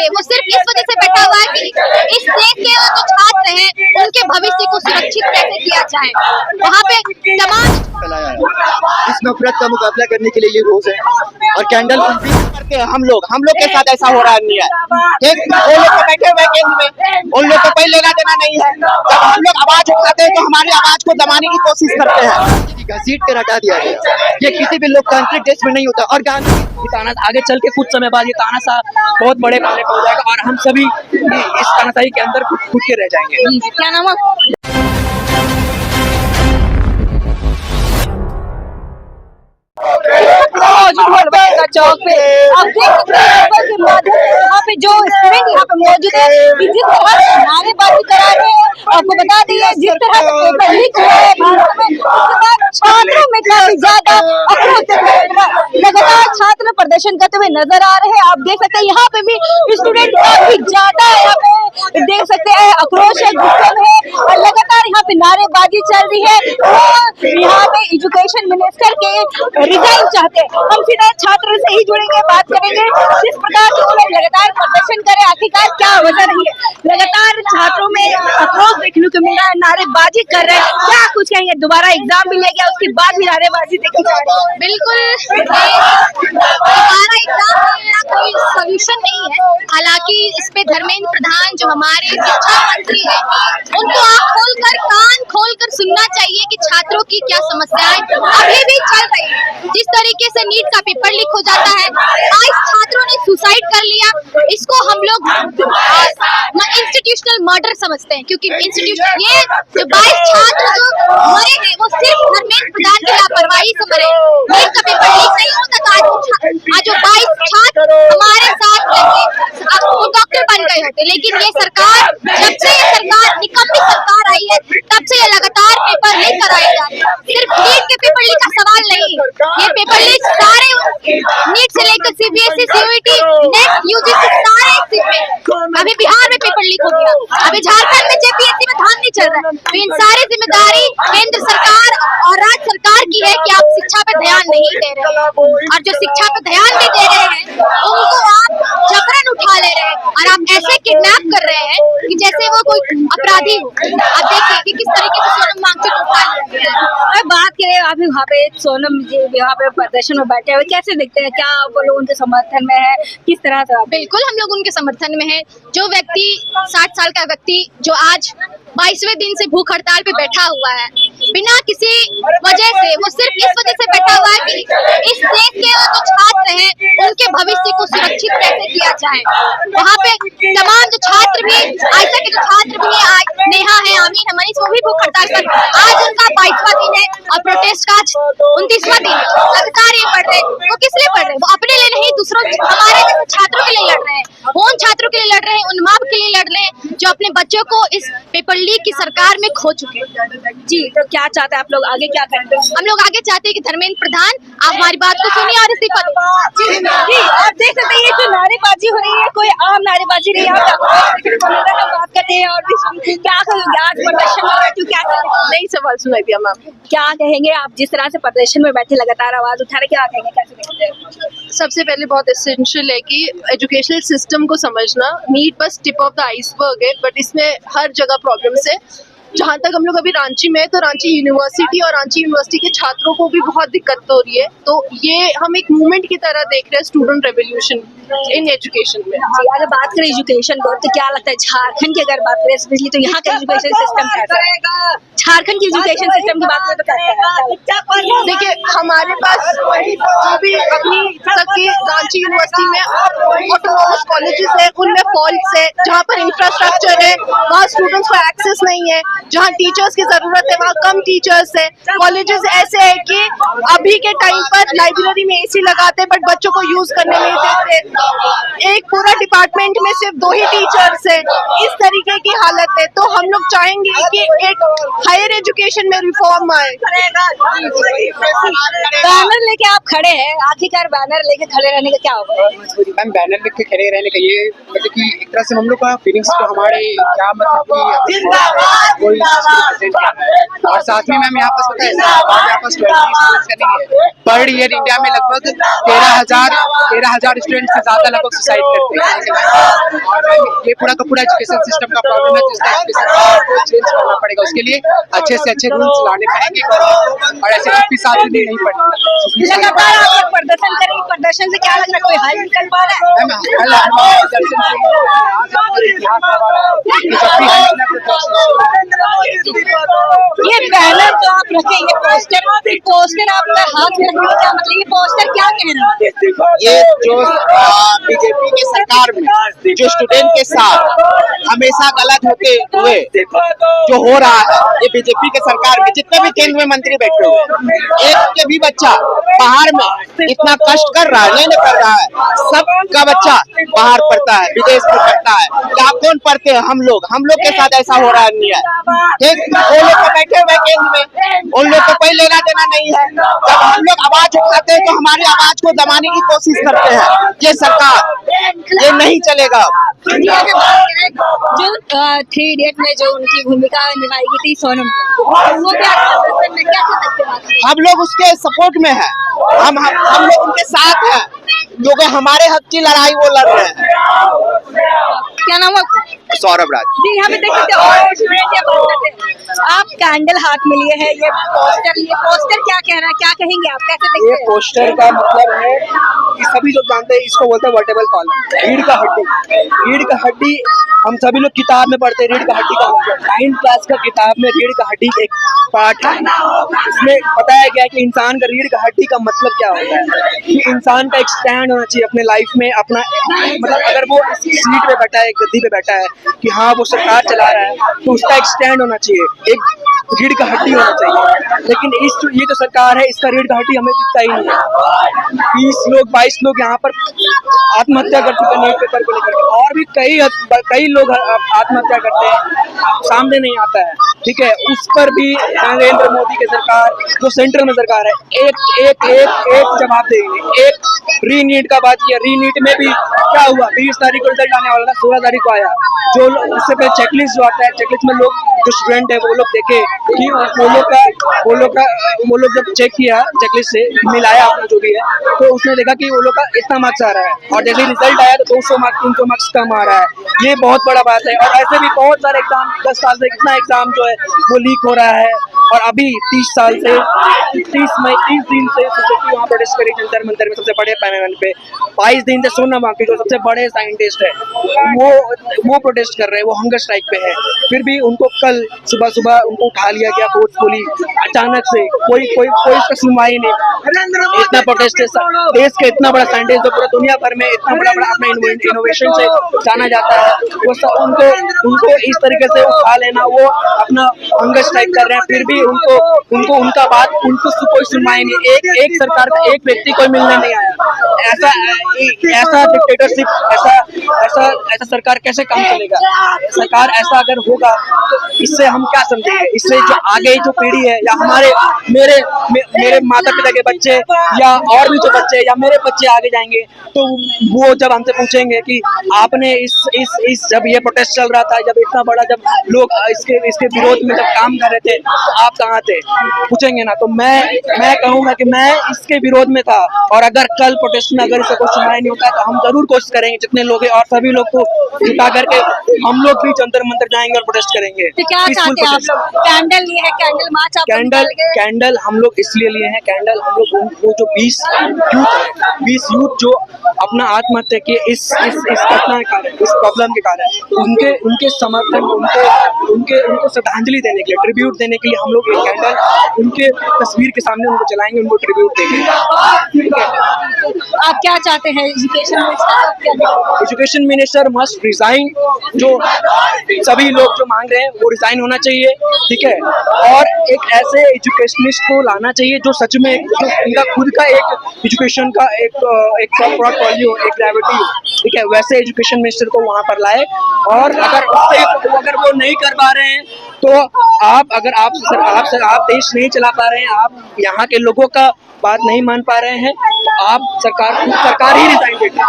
से, वो सिर्फ इस वजह से बैठा हुआ है कि इस देश के जो छात्र हैं उनके भविष्य को सुरक्षित कैसे किया जाए। वहाँ पे तमाम फैलाया है। इस नफरत का मुकाबला करने के लिए ये रोज है और कैंडल करते हैं हम लोग के साथ ऐसा हो रहा नहीं है। वो लोग तो बैठे हुए केंद्र में, उन लोग को कोई लेना देना नहीं है। जब हम लोग आवाज उठाते हैं तो हमारी आवाज को दबाने की कोशिश करते हैं। सीट कर हटा दिया गया, ये किसी भी लोकतांत्रिक देश में नहीं होता। और ताना आगे चल के कुछ समय बाद ये तानाशाह बहुत बड़े पहले हो जाएगा और हम सभी इस तानाशाही के अंदर घुट के रह जाएंगे। क्या नाम है? चौक पे आप देख सकते हैं यहाँ पे जो स्टूडेंट यहाँ पे मौजूद है, जिस तरह से नारेबाजी करा रहे हैं। आपको बता दिए जिस तरह से पेपर लीक हुआ है भारत में, छात्रों में काफी ज्यादा लगातार छात्र प्रदर्शन करते हुए नजर आ रहे हैं। आप देख सकते हैं यहाँ पे भी स्टूडेंट काफी ज्यादा यहाँ पे देख सकते हैं आक्रोश है, गुस्से में है और लगातार यहाँ पे नारेबाजी चल रही है। और यहाँ पे एजुकेशन मिनिस्टर के रिजाइन चाहते हैं। हम सीधा छात्र से ही जुड़ेंगे, बात करेंगे जिस प्रकार से वो लोग लगातार प्रदर्शन करे, आखिरकार क्या वजह रही है। लगातार छात्रों में आक्रोश देखने को मिल रहा है, नारेबाजी कर रहे हैं। क्या कुछ कहेंगे? दोबारा एग्जाम भी ले गया, उसके बाद भी नारेबाजी देखी जा रही है। बिल्कुल दोबारा एग्जाम लेना कोई सोल्यूशन नहीं है। हालांकि इस पे धर्मेंद्र प्रधान जो हमारे शिक्षा मंत्री है, उनको आँख खोलकर कान खोलकर सुनना चाहिए कि छात्रों की क्या समस्याएं अभी भी चल रही है। जिस तरीके से नीट का पेपर लीक हो जाता है, 22 छात्रों ने सुसाइड कर लिया, इसको हम लोग इंस्टीट्यूशनल मर्डर समझते हैं। क्योंकि इंस्टीट्यूशन ये जो 22 छात्र जो मरे हैं वो सिर्फ धर्मेंद्र प्रधान की लापरवाही से मरे। नीट का पेपर लीक नहीं होता तो आज जो 22 छात्र हमारे साथ रहते वो डॉक्टर बन गए होते। लेकिन ये सरकार, जब से ये सरकार निकम्मी सरकार आई है, तब से ये लगातार पेपर लीक कराए जा रहे हैं। सिर्फ नीट के पेपर लीक का सवाल नहीं, ये पेपर लीक सारे नीट से लेकर सीबीएसई, सीयूईटी, नेट, यूजीसी सारे अभी बिहार में पेपर लीक हो गया, अभी झारखंड में जेपीएससी में धान नहीं चल रहा है। तो इन सारी जिम्मेदारी केंद्र सरकार और राज्य सरकार की है कि आप शिक्षा पे ध्यान नहीं दे रहे हैं। और जो शिक्षा पे ध्यान भी दे रहे हैं उनको आप जबरन उठा ले रहे हैं और आप ऐसे किडनैप कर रहे हैं कि जैसे वो कोई अपराधी हो। आप देखिए कि किस तरीके से सोनम वांगचुक को उठा लिया गया है। और बात करें आप वहाँ पे सोनम जी यहाँ पे प्रदर्शन में बैठे हुए कैसे दिखते हैं? क्या वो लोग उनके समर्थन में है? किस तरह से? बिल्कुल हम लोग उनके समर्थन में है। जो व्यक्ति 60 साल का व्यक्ति जो आज 22वें दिन से भूख हड़ताल पे बैठा हुआ है, बिना किसी वजह से, वो सिर्फ इस वजह से बैठा हुआ है कि इस देश के जो छात्र हैं उनके भविष्य को सुरक्षित कैसे किया जाए। वहाँ पे तमाम जो छात्र भी, आयशा के जो छात्र भी है, नेहा है, आमीन है, मनीष, वो भी भूख हड़ताल पर, आज उनका 22वां दिन है और प्रोटेस्ट का 29वां दिन है। लगातार ये पढ़ रहे, वो किस लिए पढ़ रहे? वो अपने लिए नहीं, दूसरों हमारे जैसे छात्रों के लिए लड़ रहे हैं। वो उन छात्रों के लिए लड़ रहे हैं, उन माँ के लिए लड़ रहे हैं जो अपने बच्चों को इस पेपर लीक की सरकार में खो चुके हैं। जी, तो क्या चाहते हैं आप लोग आगे? क्या करें? हम लोग आगे चाहते हैं कि धर्मेंद्र प्रधान आप हमारी बात को सुनिए और इस्तीफा दें। जी, आप देख सकते हैं ये जो नारेबाजी हो रही है कोई आम नारेबाजी नहीं है। बात करते हैं और भी क्या कहोगे? आज प्रदर्शन में बैठे क्या नई सवाल सुनाई दिया मैम, क्या कहेंगे आप? जिस तरह से प्रदर्शन में बैठे लगातार आवाज उठा रहे, क्या कहेंगे? कैसे देखते हैं? सबसे पहले बहुत एसेंशियल है कि एजुकेशनल सिस्टम को समझना। नीट बस टिप ऑफ द आइसबर्ग है, बट इसमें हर जगह प्रॉब्लम्स है। जहाँ तक हम लोग अभी रांची में है, तो रांची यूनिवर्सिटी और रांची यूनिवर्सिटी के छात्रों को भी बहुत दिक्कत हो रही है। तो ये हम एक मूवमेंट की तरह देख रहे हैं, स्टूडेंट रेवोल्यूशन इन एजुकेशन में। अगर बात करें एजुकेशन को, तो क्या लगता है झारखंड की अगर बात करें स्पेशली, तो यहाँ का एजुकेशन सिस्टम कैसा है? झारखंड की एजुकेशन सिस्टम की बात करें तो कैसा है? देखिए, हमारे पास जो भी अपनी तक की रांची यूनिवर्सिटी में ऑटोनॉमस कॉलेजेस है, उनमें फॉल्ट्स है। जहाँ पर इंफ्रास्ट्रक्चर है वहाँ स्टूडेंट्स को एक्सेस नहीं है। जहाँ टीचर्स की जरूरत है वहाँ कम टीचर्स है। कॉलेजेस ऐसे है कि अभी के टाइम पर लाइब्रेरी में एसी लगाते बट बच्चों को यूज करने नहीं देते। एक पूरा डिपार्टमेंट में सिर्फ 2 ही टीचर्स है। इस तरीके की हालत है। तो हम लोग चाहेंगे कि एक हायर एजुकेशन में रिफॉर्म आए। बैनर लेके आप खड़े हैं, आखिरकार बैनर लेके खड़े रहने का क्या होगा? मैम बैनर लेके खड़े रहने का ये मतलब कि एक तरह से हम लोग का फीलिंग्स तो हमारे क्या मतलब कि कोई और साथ में मैम यहाँ पर पता है यहाँ पर स्टूडेंट्स का नहीं है, पर ईयर इंडिया में लगभग 13,000 स्टूडेंट से ज्यादा लगभग सुसाइड करते हैं। और मैम ये पूरा का पूरा एजुकेशन सिस्टम का प्रॉब्लम है, तो इसका एजुकेशन सिस्टम को चेंज करना पड़ेगा। उसके लिए अच्छे से अच्छे रूल्स लाने पड़ेंगे और ऐसे चुप्पी साथ नहीं पड़ेगी। लगातार आप लोग प्रदर्शन करेंगे, प्रदर्शन से क्या लग रहा है, कोई हल निकल पा रहा है? मैम कल हमारे दर्शन ये बैनर जो आप रखेंगे, पोस्टर आपका हाथ में रखने का मतलब ये पोस्टर क्या कह रहा है? ये जो बीजेपी की सरकार में जो स्टूडेंट के साथ हमेशा गलत होते हुए जो हो रहा है, ये बीजेपी के सरकार में जितने भी केंद्र में मंत्री बैठे हुए हैं, एक के भी बच्चा बाहर में इतना कष्ट कर रहा है नहीं कर रहा है, सबका बच्चा बाहर पढ़ता है, विदेश में पढ़ता है, यहाँ कौन पढ़ते हैं? हम लोग के साथ ऐसा हो रहा नहीं है। ठीक, वो लोग तो बैठे हुए केंद्र में, उन लोग को कोई लेना देना नहीं है। जब हम लोग आवाज उठाते हैं तो हमारी आवाज को दबाने की कोशिश करते हैं ये सरकार, ये नहीं चलेगा। जो 3 इडियट में जो उनकी भूमिका निभाई गई थी सोनम, वो क्या हम लोग उसके सपोर्ट में है, हम लोग उनके साथ हैं, क्योंकि हमारे हक की लड़ाई वो लड़ रहे हैं। क्या नाम है आपका? सौरभ राज जी, यहाँ पे देख सकते हो और स्टूडेंट ये बात करते हैं। आप कैंडल हाथ में लिए हैं, ये पोस्टर क्या कह रहा है, क्या कहेंगे आप, कैसे देखते ये हैं? पोस्टर का मतलब है कि सभी लोग जानते हैं, इसको बोलते हैं वर्टेबल कॉलम, रीढ़ का हड्डी। रीढ़ का हड्डी हम सभी लोग किताब में पढ़ते हैं, रीढ़ का हड्डी का मतलब 9th क्लास का किताब में रीढ़ का हड्डी एक पार्ट है। इसमें बताया गया है कि इंसान का रीढ़ का हड्डी का मतलब क्या होता है, कि इंसान का एक स्टैंड होना चाहिए अपने लाइफ में, अपना मतलब अगर वो सीट पे बैठा है, गद्दी पे बैठा है कि हाँ वो सरकार चला रहा है, तो उसका एक स्टैंड होना चाहिए, एक रीढ़ का हड्डी होना चाहिए। लेकिन ये जो सरकार है, इसका रीढ़ का हड्डी हमें दिखता ही नहीं है। 22 लोग यहाँ पर आत्महत्या कर चुके हैं नीट पेपर को लेकर, और भी कई लोग आत्महत्या करते हैं, सामने नहीं आता है। ठीक है, उस पर भी नरेंद्र मोदी की सरकार जो सेंटर में सरकार है, एक जवाब देंगे। एक रीनीट का बात किया, रीनीट में भी क्या हुआ, 20 तारीख को रिजल्ट आने वाला था, 16 तारीख को आया। जो उससे पहले चेकलिस्ट जो आता है, चेकलिस्ट में लोग जो स्टूडेंट है वो लोग देखे कि वो लोग जब चेक किया चेकलिस्ट से मिलाया अपना जो भी है, तो उसने देखा कि वो लोग का इतना मार्क्स आ रहा है, और जैसे रिजल्ट आया तो 200 मार्क्स 300 मार्क्स कम आ रहा है। ये बहुत बड़ा बात है। और ऐसे भी बहुत सारे एग्जाम, 10 साल से कितना एग्जाम जो है वो लीक हो रहा है। और अभी 30 दिन से वहाँ प्रोटेस्ट करी जंतर मंतर में, सबसे बड़े पैमाने पे 22 दिन से सोनम वांगचुक जो सबसे बड़े साइंटिस्ट है वो प्रोटेस्ट कर रहे हैं, वो हंगर स्ट्राइक पे है। फिर भी उनको कल सुबह उनको उठा लिया गया फोर्सफुली, अचानक से कोई इसका सुनवाई नहीं। इतना प्रोटेस्ट है, देश के इतना बड़ा साइंटिस्ट जो पूरा दुनिया भर में इतना बड़ा अपना इनोवेशन से जाना जाता है, वो उनको इस तरीके से उठा लेना, वो अपना हंगर स्ट्राइक कर रहे हैं, फिर भी उनको उनका बात उनको कोई सुनवाई नहीं। एक सरकार का एक व्यक्ति कोई मिलने नहीं आया। ऐसा डिक्टेटरशिप, ऐसा सरकार कैसे काम चलेगा? सरकार ऐसा अगर होगा तो इससे हम क्या समझेंगे? इससे जो आगे जो पीढ़ी है, या मेरे माता पिता के बच्चे, या और भी जो बच्चे या मेरे बच्चे आगे जाएंगे, तो वो जब हमसे पूछेंगे कि आपने इस जब ये प्रोटेस्ट चल रहा था, जब इतना बड़ा, जब लोग इसके विरोध में जब काम कर रहे थे, तो आप कहाँ थे? पूछेंगे ना। तो मैं कहूँगा कि मैं इसके विरोध में था, और अगर कल प्रोटेस्ट में अगर इसे कोई सुनाई नहीं होता तो हम जरूर कोशिश करेंगे, जितने लोग हैं और सभी लोग को जुटा करके हम लोग भी जंतर मंतर जाएंगे और प्रोटेस्ट करेंगे। तो क्या चाहते हैं आप लोग? कैंडल लिए हैं, कैंडल मार्च आप कैंडल हम लोग इसलिए लिए हैं, कैंडल हम लोग वो जो 20 यूथ जो अपना आत्महत्या किए इस घटना के कारण, इस प्रॉब्लम के कारण, उनके समर्थन, उनको श्रद्धांजलि देने के लिए, ट्रिब्यूट देने के लिए हम लोग एक कैंडल उनके तस्वीर के सामने उनको जलाएंगे, उनको ट्रिब्यूट देंगे। आप क्या चाहते हैं एजुकेशन मिनिस्टर मस्ट रिजाइन। जो सभी लोग जो मांग रहे हैं वो रिजाइन होना चाहिए, ठीक है। और एक ऐसे एजुकेशनिस्ट को लाना चाहिए जो सच में जो उनका खुद का एक एजुकेशन का एक पोर्टफोलियो, एक ग्रेविटी, ठीक है, वैसे एजुकेशन मिनिस्टर को वहाँ पर लाए। और अगर वो नहीं कर पा रहे हैं तो आप देश नहीं चला पा रहे हैं, आप यहाँ के लोगों का बात नहीं मान पा रहे हैं, तो आप सरकार ही रिजाइन देती है।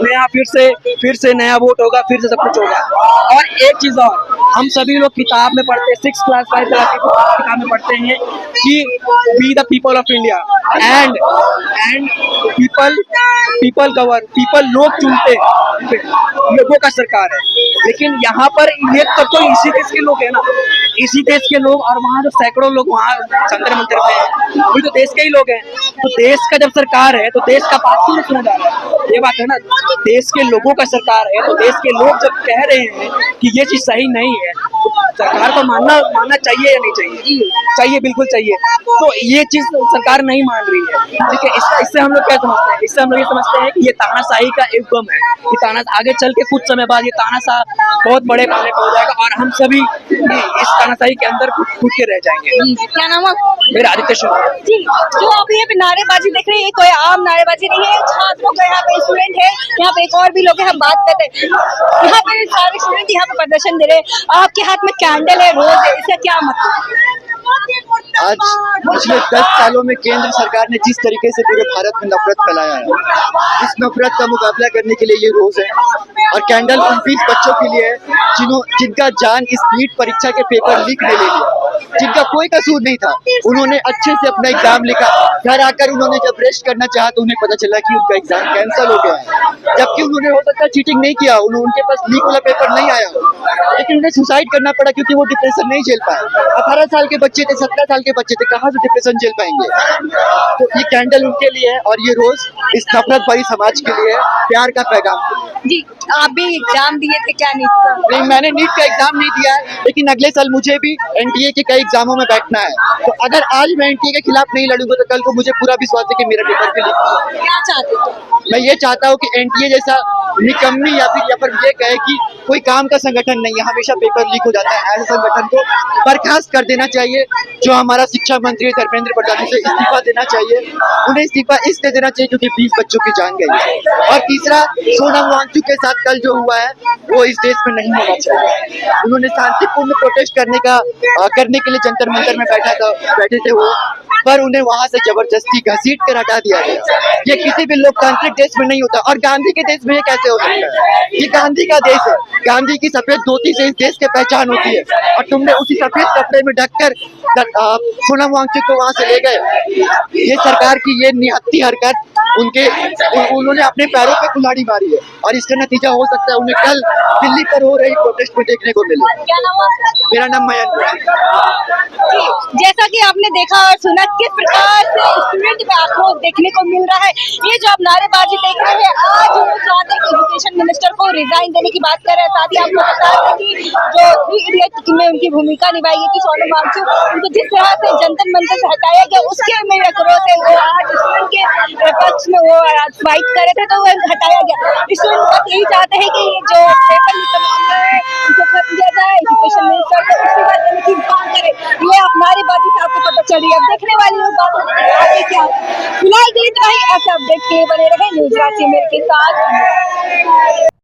नया फिर से नया वोट होगा, फिर से सब कुछ होगा। और एक चीज और, हम सभी लोग किताब में पढ़ते हैं, 6 क्लास 5 क्लास की किताब में पढ़ते हैं कि we the people of India and people govern, people लोग चुनते हैं, लोगों का सरकार है। लेकिन यहाँ पर ये तब तो इसी देश के लोग हैं ना, इसी देश के लोग, और वहाँ जो सैकड़ों लोग वहाँ जंतर मंतर पे हैं, वो तो देश के ही लोग हैं। तो देश का जब सरकार है तो देश का बात क्यों नहीं सुना जा रहा है? ये बात है ना, देश के लोगों का सरकार है तो देश के लोग जब कह रहे हैं कि ये चीज सही नहीं है, तो सरकार को मानना चाहिए या नहीं चाहिए? चाहिए, बिल्कुल चाहिए। तो ये चीज सरकार नहीं मान रही है, ठीक है। इससे हम लोग क्या समझते हैं? इससे हम लोग ये समझते हैं कि ये तानाशाही का एक गम है, कि आगे चल के कुछ समय बाद ये तानाशाह बहुत बड़े पाले पे हो जाएगा और हम सभी इस तानाशाही के अंदर कूद के रह जाएंगे। क्या नाम है? मेरा आदित्य शर्मा जी, जो आप यहाँ पे नारेबाजी देख रहे हैं, ये कोई आम नारेबाजी नहीं है। छात्रों का यहाँ पे स्टूडेंट है, यहाँ पे एक और भी लोग हैं, हम बात करते हैं। यहाँ पे सारे स्टूडेंट यहाँ पे प्रदर्शन दे रहे हैं। आपके हाथ में कैंडल है, रोज है, इसका क्या मतलब? आज पिछले 10 सालों में केंद्र सरकार ने जिस तरीके से पूरे भारत में नफरत फैलाया है, इस नफरत का मुकाबला करने के लिए ये रोज है। और कैंडल उन 20 बच्चों के लिए है जिनका जान इस नीट परीक्षा के पेपर लीक ने ले लिया, जिनका कोई कसूर नहीं था। उन्होंने अच्छे से अपना एग्जाम लिखा, घर आकर उन्होंने जब रेस्ट करना चाहा तो उन्हें पता चला कि उनका एग्जाम कैंसिल हो गया है, जबकि उन्होंने हो सकता है चीटिंग नहीं किया, उनके पास लीक वाला पेपर नहीं आया, लेकिन उन्हें सुसाइड करना पड़ा क्योंकि वो डिप्रेशन नहीं झेल पाए। 18 साल के बच्चे थे, 17 साल के बच्चे थे, कहाँ से डिप्रेशन झेल पाएंगे? तो ये कैंडल उनके लिए है और ये रोज इस नफरत भरी समाज के लिए प्यार का पैगाम। जी, आप भी एग्जाम दिए थे क्या नीट का? नहीं, मैंने नीट का एग्जाम नहीं दिया है, लेकिन अगले साल मुझे भी एनटीए के कई एग्जामों में बैठना है। तो अगर आज मैं एनटीए के खिलाफ नहीं लड़ूंगा तो कल को मुझे पूरा विश्वास है कि मेरा पेपर भी लीक होगा। क्या चाहते हो? मैं ये चाहता हूँ कि एनटीए जैसा निकम्मी या फिर ये कहे कि कोई काम का संगठन नहीं है, हमेशा पेपर लीक हो जाता है, ऐसे संगठन को बर्खास्त कर देना चाहिए। जो हमारा शिक्षा मंत्री धर्मेंद्र प्रधान, उसे इस्तीफा देना चाहिए। उन्हें इस्तीफा इसलिए देना चाहिए क्योंकि 20 बच्चों की जान गई है। और तीसरा, सोनम वांगचुक के साथ कल जो हुआ है वो इस देश में नहीं होना चाहिए। उन्होंने शांतिपूर्ण प्रोटेस्ट करने के लिए जंतर मंतर में बैठे थे वो, पर उन्हें वहां से जबरदस्ती घसीट कर हटा दिया गया। ये किसी भी लोकतांत्रिक देश में नहीं होता, और गांधी के देश में ये कैसे हो सकता है? ये गांधी का देश है, गांधी की सफेद धोती से इस देश की पहचान होती है, और तुमने उसी सफेद कपड़े में ढककर सोनम वांगचुक को वहां से ले गए। ये सरकार की ये निहत्ती हरकत उन्होंने अपने पैरों पे कुल्हाड़ी मारी है, और इसका नतीजा हो सकता है उन्हें कल दिल्ली पर हो रही प्रोटेस्ट में देखने को मिले। क्या नाम है? मेरा नाम मयंक है। जी, जैसा कि आपने देखा और सुना किस प्रकार से स्टूडेंट में आक्रोश देखने को मिल रहा है। ये जो आप नारेबाजी देख रहे हैं, आज वो चाहते हैं कि एजुकेशन मिनिस्टर को रिजाइन देने की बात कर रहे हैं। साथ ही आपको बता दें कि जो 3 इडियट में उनकी भूमिका निभाई गई थी सोनम वांगचुक, उनको जिस तरह से जंतर मंतर से हटाया गया, उसके में आक्रोश है। वो आज स्टूडेंट के पक्ष में वो फाइट कर रहे थे तो वो हटाया गया। स्टूडेंट बस यही चाहते हैं कि जो पेपर लीक का मामला है उसको खत्म किया जाए, एजुकेशन मिनिस्टर को इस्तीफा देने की मांग करे। ये आप नारेबाजी से आपको पता चल रही है। अब देखने वाली लोग बात आगे क्या। फिलहाल इतना ही, ऐसे अपडेट के लिए बने रहे न्यूज़ रांची मेरे के साथ।